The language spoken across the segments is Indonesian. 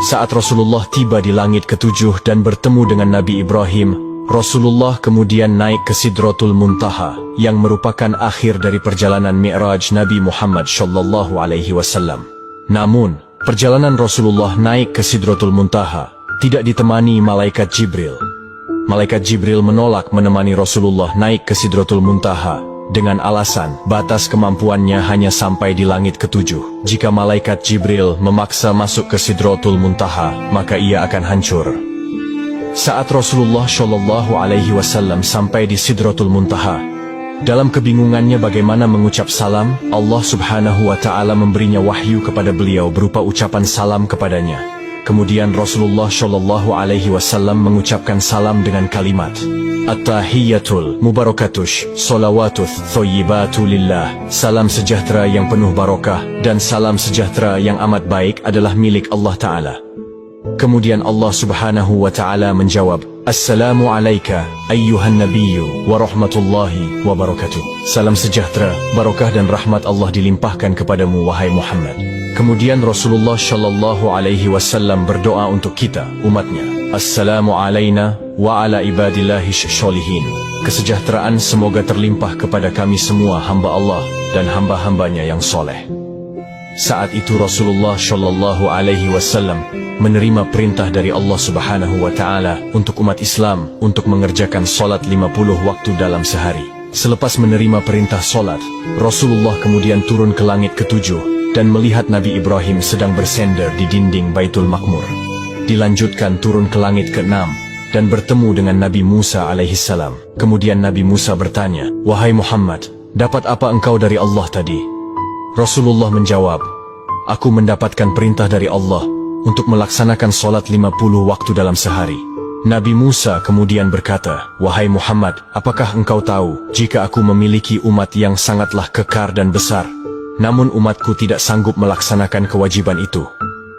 Saat Rasulullah tiba di langit ketujuh dan bertemu dengan Nabi Ibrahim, Rasulullah kemudian naik ke Sidratul Muntaha, yang merupakan akhir dari perjalanan Mi'raj Nabi Muhammad SAW. Namun, perjalanan Rasulullah naik ke Sidratul Muntaha tidak ditemani malaikat Jibril. Malaikat Jibril menolak menemani Rasulullah naik ke Sidratul Muntaha dengan alasan batas kemampuannya hanya sampai di langit ketujuh. Jika malaikat Jibril memaksa masuk ke Sidratul Muntaha, maka ia akan hancur. Saat Rasulullah SAW sampai di Sidratul Muntaha, dalam kebingungannya bagaimana mengucap salam, Allah Subhanahu wa Ta'ala memberinya wahyu kepada beliau berupa ucapan salam kepadanya. Kemudian Rasulullah SAW mengucapkan salam dengan kalimat At-tahiyyatul mubarakatush salawatuth thoyyibatu lillah. Salam sejahtera yang penuh barokah dan salam sejahtera yang amat baik adalah milik Allah Ta'ala. Kemudian Allah Subhanahu wa Ta'ala menjawab, Assalamu alayka ayyuhan nabiyyu wa rahmatullahi wa barakatuh. Salam sejahtera, barokah dan rahmat Allah dilimpahkan kepadamu wahai Muhammad. Kemudian Rasulullah SAW berdoa untuk kita, umatnya. Assalamu alayna wa ala ibadillahi sholihin. Kesejahteraan semoga terlimpah kepada kami semua hamba Allah dan hamba-hambanya yang soleh. Saat itu Rasulullah SAW menerima perintah dari Allah Subhanahu wa Ta'ala untuk umat Islam untuk mengerjakan solat 50 waktu dalam sehari. Selepas menerima perintah solat, Rasulullah kemudian turun ke langit ketujuh dan melihat Nabi Ibrahim sedang bersender di dinding Baitul Maqmur. Dilanjutkan turun ke langit ke-6 dan bertemu dengan Nabi Musa alaihissalam. Kemudian Nabi Musa bertanya, Wahai Muhammad, dapat apa engkau dari Allah tadi? Rasulullah menjawab, Aku mendapatkan perintah dari Allah untuk melaksanakan solat 50 waktu dalam sehari. Nabi Musa kemudian berkata, Wahai Muhammad, apakah engkau tahu jika aku memiliki umat yang sangatlah kekar dan besar, namun umatku tidak sanggup melaksanakan kewajiban itu?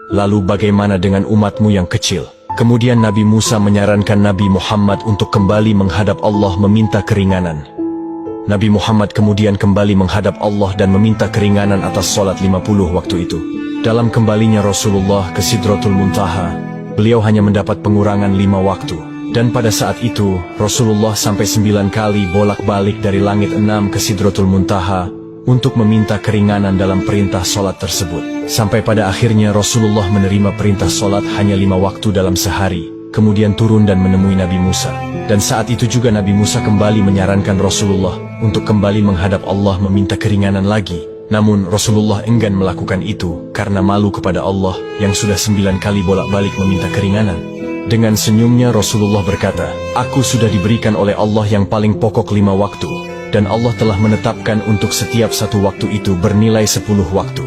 Lalu bagaimana dengan umatmu yang kecil? Kemudian Nabi Musa menyarankan Nabi Muhammad untuk kembali menghadap Allah meminta keringanan. Nabi Muhammad kemudian kembali menghadap Allah dan meminta keringanan atas solat 50 waktu itu. Dalam kembalinya Rasulullah ke Sidratul Muntaha, beliau hanya mendapat pengurangan 5 waktu. Dan pada saat itu, Rasulullah sampai 9 kali bolak-balik dari langit 6 ke Sidratul Muntaha untuk meminta keringanan dalam perintah solat tersebut. Sampai pada akhirnya Rasulullah menerima perintah solat hanya 5 waktu dalam sehari, kemudian turun dan menemui Nabi Musa. Dan saat itu juga Nabi Musa kembali menyarankan Rasulullah untuk kembali menghadap Allah meminta keringanan lagi. Namun Rasulullah enggan melakukan itu karena malu kepada Allah yang sudah 9 kali bolak-balik meminta keringanan. Dengan senyumnya Rasulullah berkata, Aku sudah diberikan oleh Allah yang paling pokok 5 waktu, dan Allah telah menetapkan untuk setiap satu waktu itu bernilai 10 waktu.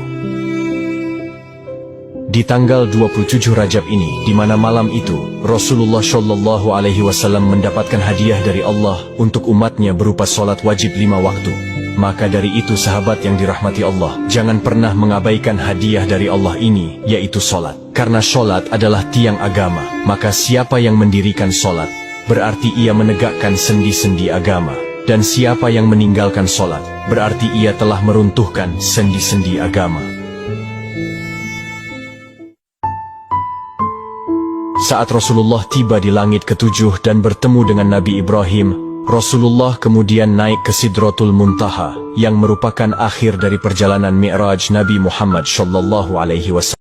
Di tanggal 27 Rajab ini, di mana malam itu Rasulullah SAW mendapatkan hadiah dari Allah untuk umatnya berupa solat wajib 5 waktu. Maka dari itu sahabat yang dirahmati Allah, jangan pernah mengabaikan hadiah dari Allah ini, yaitu solat. Karena solat adalah tiang agama, maka siapa yang mendirikan solat, berarti ia menegakkan sendi-sendi agama. Dan siapa yang meninggalkan solat, berarti ia telah meruntuhkan sendi-sendi agama. Saat Rasulullah tiba di langit ketujuh dan bertemu dengan Nabi Ibrahim, Rasulullah kemudian naik ke Sidratul Muntaha, yang merupakan akhir dari perjalanan Mi'raj Nabi Muhammad SAW.